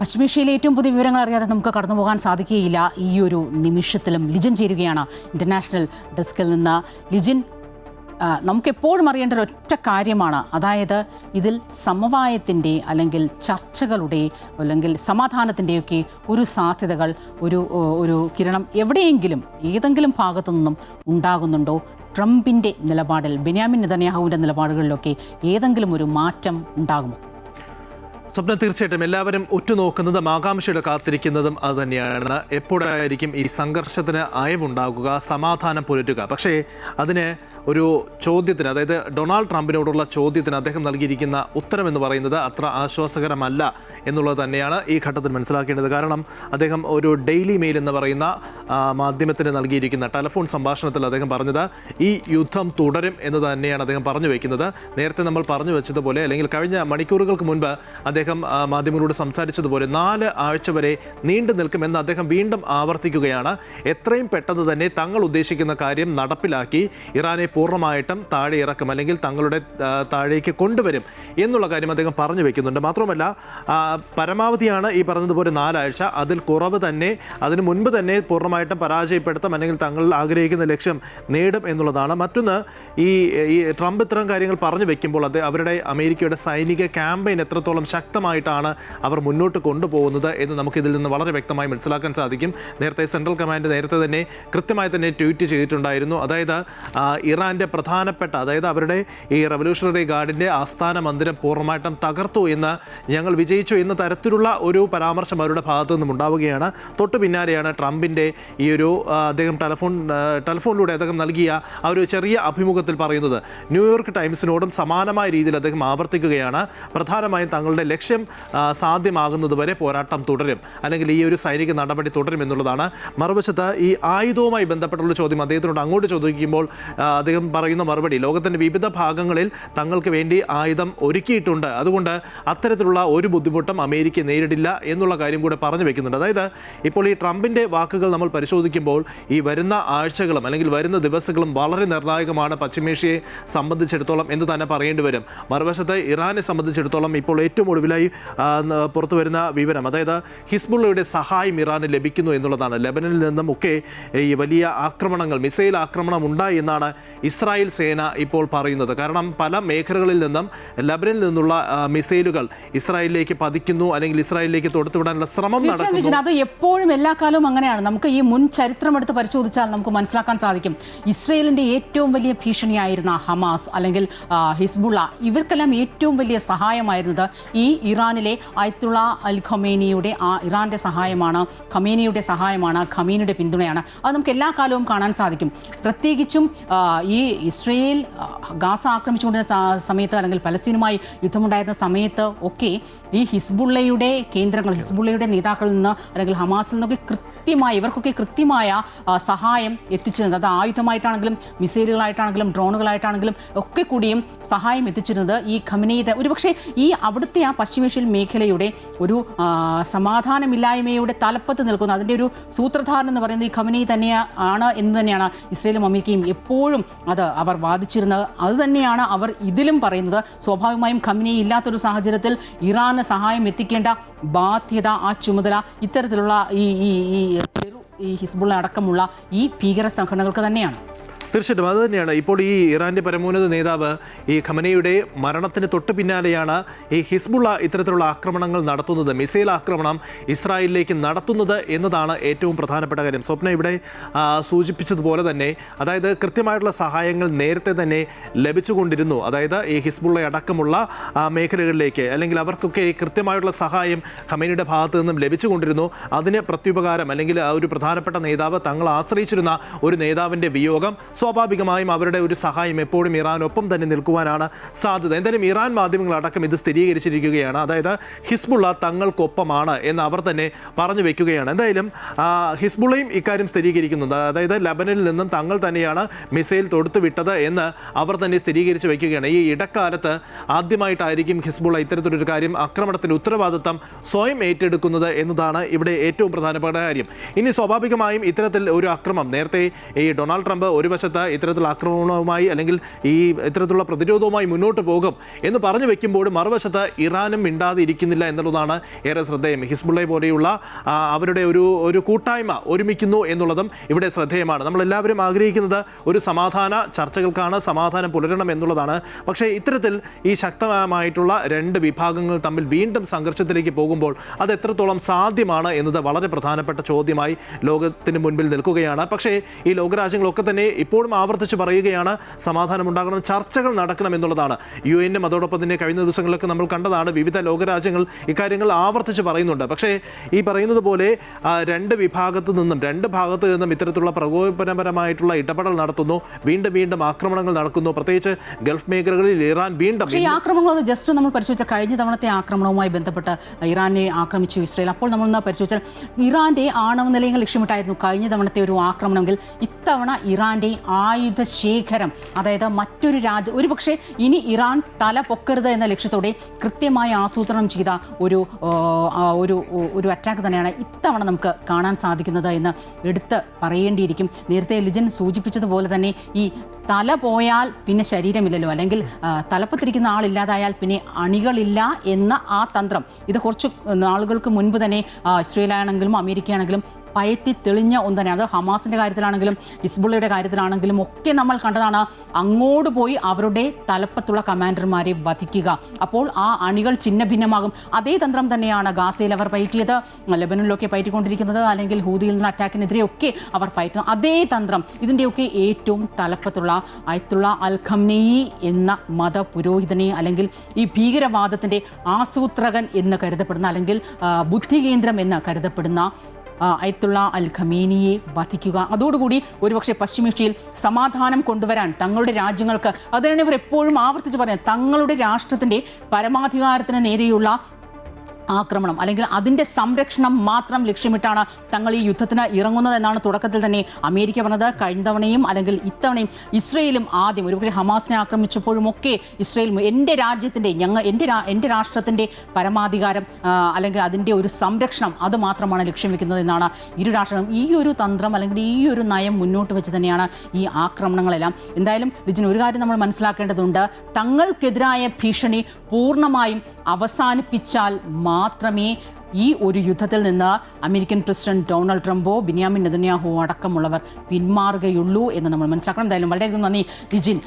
പശ്ചിമേഷ്യയിലെ ഏറ്റവും പുതിയ വിവരങ്ങൾ അറിയാതെ നമുക്ക് കടന്നു പോകാൻ സാധിക്കുകയില്ല. ഈ ഒരു നിമിഷത്തിലും ലിജിൻ ചേരുകയാണ് ഇന്റർനാഷണൽ ഡെസ്കിൽ നിന്ന്. ലിജിൻ, നമുക്കെപ്പോഴും അറിയേണ്ട ഒരൊറ്റ കാര്യമാണ്, അതായത് ഇതിൽ സമവായത്തിൻ്റെ അല്ലെങ്കിൽ ചർച്ചകളുടെ അല്ലെങ്കിൽ സമാധാനത്തിൻ്റെയൊക്കെ ഒരു സാധ്യതകൾ ഒരു കിരണം എവിടെയെങ്കിലും ഏതെങ്കിലും ഭാഗത്തു നിന്നും ഉണ്ടാകുന്നുണ്ടോ? ട്രംപിൻ്റെ നിലപാടിൽ, ബെന്യാമിൻ നെതന്യാഹുവിൻ്റെ നിലപാടുകളിലൊക്കെ ഏതെങ്കിലും ഒരു മാറ്റം ഉണ്ടാകുമോ? സ്വപ്ന, തീർച്ചയായിട്ടും എല്ലാവരും ഉറ്റുനോക്കുന്നതും ആകാംക്ഷയുടെ കാത്തിരിക്കുന്നതും അതുതന്നെയാണ്. എപ്പോഴായിരിക്കും ഈ സംഘർഷത്തിന് അയവുണ്ടാകുക, സമാധാനം പുലരുക? പക്ഷേ അതിന് ഒരു ചോദ്യത്തിന്, അതായത് ഡൊണാൾഡ് ട്രംപിനോടുള്ള ചോദ്യത്തിന് അദ്ദേഹം നൽകിയിരിക്കുന്ന ഉത്തരമെന്ന് പറയുന്നത് അത്ര ആശ്വാസകരമല്ല എന്നുള്ളത് തന്നെയാണ് ഈ ഘട്ടത്തിൽ മനസ്സിലാക്കേണ്ടത്. കാരണം അദ്ദേഹം ഒരു ഡെയിലി മെയിൽ എന്ന് പറയുന്ന മാധ്യമത്തിന് നൽകിയിരിക്കുന്ന ടെലിഫോൺ സംഭാഷണത്തിൽ അദ്ദേഹം പറഞ്ഞത് ഈ യുദ്ധം തുടരും എന്ന് തന്നെയാണ് അദ്ദേഹം പറഞ്ഞു വയ്ക്കുന്നത്. നേരത്തെ നമ്മൾ പറഞ്ഞു വെച്ചതുപോലെ, അല്ലെങ്കിൽ കഴിഞ്ഞ മണിക്കൂറുകൾക്ക് മുൻപ് അദ്ദേഹം മാധ്യമങ്ങളോട് സംസാരിച്ചതുപോലെ 4 ആഴ്ച വരെ നീണ്ടു നിൽക്കുമെന്ന് അദ്ദേഹം വീണ്ടും ആവർത്തിക്കുകയാണ്. എത്രയും പെട്ടെന്ന് തന്നെ തങ്ങൾ ഉദ്ദേശിക്കുന്ന കാര്യം നടപ്പിലാക്കി ഇറാനെ പൂർണ്ണമായിട്ടും താഴെ ഇറക്കും, അല്ലെങ്കിൽ തങ്ങളുടെ താഴേക്ക് കൊണ്ടുവരും എന്നുള്ള കാര്യം അദ്ദേഹം പറഞ്ഞു വെക്കുന്നുണ്ട്. മാത്രമല്ല, പരമാവധിയാണ് ഈ പറഞ്ഞതുപോലെ 4 ആഴ്ച, അതിൽ കുറവ് തന്നെ അതിന് മുൻപ് തന്നെ പൂർണ്ണമായിട്ടും പരാജയപ്പെടുത്തും, അല്ലെങ്കിൽ തങ്ങൾ ആഗ്രഹിക്കുന്ന ലക്ഷ്യം നേടും എന്നുള്ളതാണ്. മറ്റൊന്ന്, ഈ ട്രംപ് ഇത്തരം കാര്യങ്ങൾ പറഞ്ഞു വെക്കുമ്പോൾ അവരുടെ അമേരിക്കയുടെ സൈനിക ക്യാമ്പയിൻ എത്രത്തോളം ശക്തമായിട്ടാണ് അവർ മുന്നോട്ട് കൊണ്ടുപോകുന്നത് എന്ന് നമുക്കിതിൽ നിന്ന് വളരെ വ്യക്തമായി മനസ്സിലാക്കാൻ സാധിക്കും. നേരത്തെ സെൻട്രൽ കമാൻഡ് നേരത്തെ തന്നെ കൃത്യമായി തന്നെ ട്വീറ്റ് ചെയ്തിട്ടുണ്ടായിരുന്നു. അതായത് ഇറാൻ്റെ പ്രധാനപ്പെട്ട, അതായത് അവരുടെ ഈ റവല്യൂഷണറി ഗാർഡിൻ്റെ ആസ്ഥാന മന്ദിരം പൂർണ്ണമായിട്ടും തകർത്തു എന്ന്, ഞങ്ങൾ വിജയിച്ചു എന്ന തരത്തിലുള്ള ഒരു പരാമർശം അവരുടെ ഭാഗത്തു നിന്നും ഉണ്ടാവുകയാണ്. തൊട്ടു പിന്നാലെയാണ് ട്രംപിൻ്റെ ഈ ഒരു അദ്ദേഹം ടെലിഫോണിലൂടെ അദ്ദേഹം നൽകിയ ആ ഒരു ചെറിയ അഭിമുഖത്തിൽ പറയുന്നത്. ന്യൂയോർക്ക് ടൈംസിനോടും സമാനമായ രീതിയിൽ അദ്ദേഹം ആവർത്തിക്കുകയാണ്, പ്രധാനമായും തങ്ങളുടെ ലക്ഷ്യം സാധ്യമാകുന്നതുവരെ പോരാട്ടം തുടരും, അല്ലെങ്കിൽ ഈ ഒരു സൈനിക നടപടി തുടരും എന്നുള്ളതാണ്. മറുവശത്ത് ഈ ആയുധവുമായി ബന്ധപ്പെട്ടുള്ള ചോദ്യം അദ്ദേഹത്തിനോട് അങ്ങോട്ട് ചോദിക്കുമ്പോൾ അദ്ദേഹം പറയുന്ന മറുപടി, ലോകത്തിൻ്റെ വിവിധ ഭാഗങ്ങളിൽ തങ്ങൾക്ക് വേണ്ടി ആയുധം ഒരുക്കിയിട്ടുണ്ട്, അതുകൊണ്ട് അത്തരത്തിലുള്ള ഒരു ബുദ്ധിമുട്ടും അമേരിക്ക നേരിടില്ല എന്നുള്ള കാര്യം കൂടെ പറഞ്ഞു വെക്കുന്നുണ്ട്. അതായത് ഇപ്പോൾ ഈ ട്രംപിൻ്റെ വാക്കുകൾ നമ്മൾ പരിശോധിക്കുമ്പോൾ ഈ വരുന്ന ആഴ്ചകളും അല്ലെങ്കിൽ വരുന്ന ദിവസങ്ങളും വളരെ നിർണായകമാണ് പശ്ചിമേഷ്യയെ സംബന്ധിച്ചിടത്തോളം എന്ന് തന്നെ പറയേണ്ടി വരും. മറുവശത്ത് ഇറാനെ സംബന്ധിച്ചിടത്തോളം ഇപ്പോൾ ഏറ്റവും ഒടുവിലായി പുറത്തു വരുന്ന വിവരം, അതായത് ഹിസ്ബുള്ളയുടെ സഹായം ഇറാന് ലഭിക്കുന്നു എന്നുള്ളതാണ്. ലെബനനിൽ നിന്നും ഒക്കെ ഈ വലിയ ആക്രമണങ്ങൾ, മിസൈൽ ആക്രമണം ഉണ്ടായി എന്നാണ് ഇസ്രായേൽ സേന ഇപ്പോൾ പറയുന്നത്. കാരണം പല മേഖലകളിൽ നിന്നും ലെബനനിൽ നിന്നുള്ള മിസൈലുകൾ ഇസ്രായേലിലേക്ക് പതിക്കുന്നു, അല്ലെങ്കിൽ ഇസ്രായേലിലേക്ക് തൊടുത്തുവിടാനുള്ള ശ്രമം നടക്കുന്നു. അത് എപ്പോഴും എല്ലാ കാലവും അങ്ങനെയാണ്. നമുക്ക് ഈ മുൻ ചരിത്രം എടുത്ത് പരിശോധിച്ചാൽ നമുക്ക് മനസ്സിലാക്കാൻ സാധിക്കും, ഇസ്രായേലിൻ്റെ ഏറ്റവും വലിയ ഭീഷണിയായിരുന്ന ഹമാസ് അല്ലെങ്കിൽ ഹിസ്ബുള്ള, ഇവർക്കെല്ലാം ഏറ്റവും വലിയ സഹായമായിരുന്നത് ഈ ഇറാനിലെ അയത്തുള്ള അൽ ഖമേനിയുടെ ഇറാൻ്റെ സഹായമാണ്, ഖമേനിയുടെ പിന്തുണയാണ്. അത് നമുക്ക് എല്ലാ കാലവും കാണാൻ സാധിക്കും. പ്രത്യേകിച്ചും ഈ ഇസ്രയേൽ ഗാസ ആക്രമിച്ചുകൊണ്ടിരുന്ന സമയത്ത്, അല്ലെങ്കിൽ പലസ്തീനുമായി യുദ്ധമുണ്ടായിരുന്ന സമയത്ത് ഒക്കെ ഈ ഹിസ്ബുള്ളയുടെ കേന്ദ്രങ്ങൾ, ഹിസ്ബുള്ളയുടെ നേതാക്കളിൽ നിന്ന് അല്ലെങ്കിൽ ഹമാസിൽ നിന്നൊക്കെ ഇവർക്കൊക്കെ കൃത്യമായ സഹായം എത്തിച്ചിരുന്നത്. അത് ആയുധമായിട്ടാണെങ്കിലും മിസൈലുകളായിട്ടാണെങ്കിലും ഡ്രോണുകളായിട്ടാണെങ്കിലും ഒക്കെ കൂടിയും സഹായം എത്തിച്ചിരുന്നത് ഈ ഖമേനിയുടെ, ഒരുപക്ഷെ ഈ അവിടുത്തെ ആ പശ്ചിമേഷ്യൻ മേഖലയുടെ ഒരു സമാധാനമില്ലായ്മയുടെ തലപ്പത്ത് നിൽക്കുന്ന അതിൻ്റെ ഒരു സൂത്രധാരൻ എന്ന് പറയുന്നത് ഈ ഖമേനി തന്നെയാണ് എന്ന് തന്നെയാണ് ഇസ്രയേലും അമേരിക്കയും എപ്പോഴും അവർ വാദിച്ചിരുന്നത്. അതുതന്നെയാണ് അവർ ഇതിലും പറയുന്നത്. സ്വാഭാവികമായും ഖമേനി ഇല്ലാത്തൊരു സാഹചര്യത്തിൽ ഇറാന് സഹായം എത്തിക്കേണ്ട ബാധ്യത, ആ ചുമതല ഇത്തരത്തിലുള്ള ഈ ഹിസ്ബുള്ള അടക്കമുള്ള ഈ ഭീകര സംഘടനകൾക്ക് തന്നെയാണ്. തീർച്ചയായിട്ടും അത് തന്നെയാണ്. ഇപ്പോൾ ഈ ഇറാൻ്റെ പരമോന്നത നേതാവ് ഈ ഖമേനിയുടെ മരണത്തിന് തൊട്ട് പിന്നാലെയാണ് ഈ ഹിസ്ബുള്ള ഇത്തരത്തിലുള്ള ആക്രമണങ്ങൾ നടത്തുന്നത്, മിസൈൽ ആക്രമണം ഇസ്രായേലിലേക്ക് നടത്തുന്നത് എന്നതാണ് ഏറ്റവും പ്രധാനപ്പെട്ട കാര്യം. സ്വപ്ന ഇവിടെ സൂചിപ്പിച്ചതുപോലെ തന്നെ, അതായത് കൃത്യമായിട്ടുള്ള സഹായങ്ങൾ നേരത്തെ തന്നെ ലഭിച്ചുകൊണ്ടിരുന്നു. അതായത് ഈ ഹിസ്ബുള്ള അടക്കമുള്ള മേഖലകളിലേക്ക്, അല്ലെങ്കിൽ അവർക്കൊക്കെ കൃത്യമായിട്ടുള്ള സഹായം ഖമേനിയുടെ ഭാഗത്തു നിന്നും ലഭിച്ചുകൊണ്ടിരുന്നു. അതിന് പ്രത്യുപകാരം, അല്ലെങ്കിൽ ആ ഒരു പ്രധാനപ്പെട്ട നേതാവ് തങ്ങൾ ആശ്രയിച്ചിരുന്ന ഒരു നേതാവിൻ്റെ വിയോഗം, സ്വാഭാവികമായും അവരുടെ ഒരു സഹായം എപ്പോഴും ഇറാനൊപ്പം തന്നെ നിൽക്കുവാനാണ് സാധ്യത. എന്തായാലും ഇറാൻ മാധ്യമങ്ങളടക്കം ഇത് സ്ഥിരീകരിച്ചിരിക്കുകയാണ്. അതായത് ഹിസ്ബുള്ള തങ്ങൾക്കൊപ്പമാണ് എന്ന് അവർ തന്നെ പറഞ്ഞു വെക്കുകയാണ്. എന്തായാലും ഹിസ്ബുള്ളയും ഇക്കാര്യം സ്ഥിരീകരിക്കുന്നുണ്ട്. അതായത് ലെബനനിൽ നിന്നും തങ്ങൾ തന്നെയാണ് മിസൈൽ തൊടുത്തുവിട്ടത് എന്ന് അവർ തന്നെ സ്ഥിരീകരിച്ച് വയ്ക്കുകയാണ്. ഈ ഇടക്കാലത്ത് ആദ്യമായിട്ടായിരിക്കും ഹിസ്ബുള്ള ഇത്തരത്തിലൊരു കാര്യം, ആക്രമണത്തിൻ്റെ ഉത്തരവാദിത്തം സ്വയം ഏറ്റെടുക്കുന്നത് എന്നതാണ് ഇവിടെ ഏറ്റവും പ്രധാനപ്പെട്ട കാര്യം. ഇനി സ്വാഭാവികമായും ഇത്തരത്തിൽ ഒരു അക്രമം, നേരത്തെ ഈ ഡൊണാൾഡ് ട്രംപ് ഒരു വശത്ത് വശത്ത് ഇത്തരത്തിലുള്ള ആക്രമണവുമായി അല്ലെങ്കിൽ ഈ ഇത്തരത്തിലുള്ള പ്രതിരോധവുമായി മുന്നോട്ട് പോകും എന്ന് പറഞ്ഞു വെക്കുമ്പോൾ മറുവശത്ത് ഇറാനും മിണ്ടാതെ ഇരിക്കുന്നില്ല എന്നുള്ളതാണ് ഏറെ ശ്രദ്ധേയം. ഹിസ്ബുള്ളയെ പോലെയുള്ള അവരുടെ ഒരു കൂട്ടായ്മ ഒരുമിക്കുന്നു എന്നുള്ളതും ഇവിടെ ശ്രദ്ധേയമാണ്. നമ്മളെല്ലാവരും ആഗ്രഹിക്കുന്നത് ഒരു സമാധാന ചർച്ചകൾക്കാണ്, സമാധാനം പുലരണം എന്നുള്ളതാണ്. പക്ഷേ ഇത്തരത്തിൽ ഈ ശക്തമായിട്ടുള്ള രണ്ട് വിഭാഗങ്ങൾ തമ്മിൽ വീണ്ടും സംഘർഷത്തിലേക്ക് പോകുമ്പോൾ അത് എത്രത്തോളം സാധ്യമാണ് എന്നത് വളരെ പ്രധാനപ്പെട്ട ചോദ്യമായി ലോകത്തിന് മുൻപിൽ നിൽക്കുകയാണ്. പക്ഷേ ഈ ലോകരാജ്യങ്ങളൊക്കെ തന്നെ ഇപ്പോഴും ആവർത്തിച്ച് പറയുകയാണ് സമാധാനം ഉണ്ടാകണം, ചർച്ചകൾ നടക്കണം എന്നുള്ളതാണ്. UN അതോടൊപ്പം തന്നെ കഴിഞ്ഞ ദിവസങ്ങളിലൊക്കെ നമ്മൾ കണ്ടതാണ് വിവിധ ലോകരാജ്യങ്ങൾ ഇക്കാര്യങ്ങൾ ആവർത്തിച്ച് പറയുന്നുണ്ട്. പക്ഷേ ഈ പറയുന്നത് പോലെ രണ്ട് ഭാഗത്തു നിന്നും ഇത്തരത്തിലുള്ള പ്രകോപനപരമായിട്ടുള്ള ഇടപെടൽ നടത്തുന്നു, വീണ്ടും ആക്രമണങ്ങൾ നടക്കുന്നു. പ്രത്യേകിച്ച് ഗൾഫ് മേഖലകളിൽ ഇറാൻ വീണ്ടും ഈ ആക്രമണങ്ങൾ ജസ്റ്റ് നമ്മൾ പരിശോധിച്ച കഴിഞ്ഞ തവണത്തെ ആക്രമണവുമായി ബന്ധപ്പെട്ട് ഇറാനെ ആക്രമിച്ചു ഇസ്രയേൽ. അപ്പോൾ നമ്മൾ പരിശോധിച്ചാൽ ഇറാന്റെ ആണവ നിലയങ്ങൾ ലക്ഷ്യമിട്ടായിരുന്നു കഴിഞ്ഞ തവണത്തെ ഒരു ആക്രമണമെങ്കിൽ ഇത്തവണ ഇറാന്റെ ആയുധ ശേഖരം, അതായത് മറ്റൊരു രാജ്യം ഒരുപക്ഷെ ഇനി ഇറാൻ തല പൊക്കരുത് എന്ന ലക്ഷ്യത്തോടെ കൃത്യമായി ആസൂത്രണം ചെയ്ത ഒരു അറ്റാക്ക് തന്നെയാണ് ഇത്തവണ നമുക്ക് കാണാൻ സാധിക്കുന്നത് എന്ന് എടുത്ത് പറയേണ്ടിയിരിക്കും. നേരത്തെ ലിജൻ സൂചിപ്പിച്ചതുപോലെ തന്നെ ഈ തല പോയാൽ പിന്നെ ശരീരമില്ലല്ലോ, അല്ലെങ്കിൽ തലപ്പത്തിരിക്കുന്ന ആളില്ലാതായാൽ പിന്നെ അണികളില്ല എന്ന ആ തന്ത്രം ഇത് കുറച്ച് നാളുകൾക്ക് മുൻപ് തന്നെ ഇസ്രയേലാണെങ്കിലും അമേരിക്കയാണെങ്കിലും പയറ്റി തെളിഞ്ഞ ഒന്ന് തന്നെയാണ്. അത് ഹമാസിൻ്റെ കാര്യത്തിലാണെങ്കിലും ഹിസ്ബുള്ളയുടെ കാര്യത്തിലാണെങ്കിലും ഒക്കെ നമ്മൾ കണ്ടതാണ്. അങ്ങോട്ട് പോയി അവരുടെ തലപ്പത്തുള്ള കമാൻഡർമാരെ വധിക്കുക, അപ്പോൾ ആ അണികൾ ചിന്ന ഭിന്നമാകും. അതേ തന്ത്രം തന്നെയാണ് ഗാസയിൽ അവർ പയറ്റിയത്, ലെബനനിലൊക്കെ പയറ്റിക്കൊണ്ടിരിക്കുന്നത്, അല്ലെങ്കിൽ ഹൂതിയിൽ നിന്ന് അറ്റാക്കിനെതിരെയൊക്കെ അവർ പയറ്റുന്നത് അതേ തന്ത്രം. ഇതിൻ്റെയൊക്കെ ഏറ്റവും തലപ്പത്തുള്ള അയത്തുള്ള അൽ ഖംനെയി എന്ന മതപുരോഹിതനെ, അല്ലെങ്കിൽ ഈ ഭീകരവാദത്തിൻ്റെ ആസൂത്രകൻ എന്ന് കരുതപ്പെടുന്ന, അല്ലെങ്കിൽ ബുദ്ധികേന്ദ്രം എന്ന് കരുതപ്പെടുന്ന അയത്തുള്ള അൽ ഖമേനിയെ വധിക്കുക. അതോടുകൂടി ഒരുപക്ഷെ പശ്ചിമേഷ്യയിൽ സമാധാനം കൊണ്ടുവരാൻ തങ്ങളുടെ രാജ്യങ്ങൾക്ക്, അതിനാണ് ഇവർ എപ്പോഴും ആവർത്തിച്ച് പറയുന്നത്, തങ്ങളുടെ രാഷ്ട്രത്തിൻ്റെ പരമാധികാരത്തിന് നേരെയുള്ള ആക്രമണം അല്ലെങ്കിൽ അതിൻ്റെ സംരക്ഷണം മാത്രം ലക്ഷ്യമിട്ടാണ് തങ്ങൾ ഈ യുദ്ധത്തിന് ഇറങ്ങുന്നതെന്നാണ് തുടക്കത്തിൽ തന്നെ അമേരിക്ക പറഞ്ഞത്. കഴിഞ്ഞ തവണയും അല്ലെങ്കിൽ ഇത്തവണയും ഇസ്രയേലും ആദ്യം ഒരുപക്ഷെ ഹമാസിനെ ആക്രമിച്ചപ്പോഴുമൊക്കെ ഇസ്രയേലും എൻ്റെ രാഷ്ട്രത്തിൻ്റെ പരമാധികാരം അല്ലെങ്കിൽ അതിൻ്റെ ഒരു സംരക്ഷണം അത് മാത്രമാണ് ലക്ഷ്യം വെക്കുന്നത് എന്നാണ് ഇരു രാഷ്ട്രങ്ങളും ഈ ഒരു തന്ത്രം അല്ലെങ്കിൽ ഈ ഒരു നയം മുന്നോട്ട് വെച്ച് തന്നെയാണ് ഈ ആക്രമണങ്ങളെല്ലാം. എന്തായാലും ലിജിൻ, ഒരു കാര്യം നമ്മൾ മനസ്സിലാക്കേണ്ടതുണ്ട്, തങ്ങൾക്കെതിരായ ഭീഷണി പൂർണ്ണമായും അവസാനിപ്പിച്ചാൽ മാത്രമേ ഈ ഒരു യുദ്ധത്തിൽ നിന്ന് അമേരിക്കൻ പ്രസിഡന്റ് ഡൊണാൾഡ് ട്രംപോ ബെന്യാമിൻ നെതന്യാഹു അടക്കമുള്ളവർ പിന്മാറുകയുള്ളൂ എന്ന് നമ്മൾ മനസ്സിലാക്കണം. എന്തായാലും വളരെയധികം നന്ദി ലിജിൻ.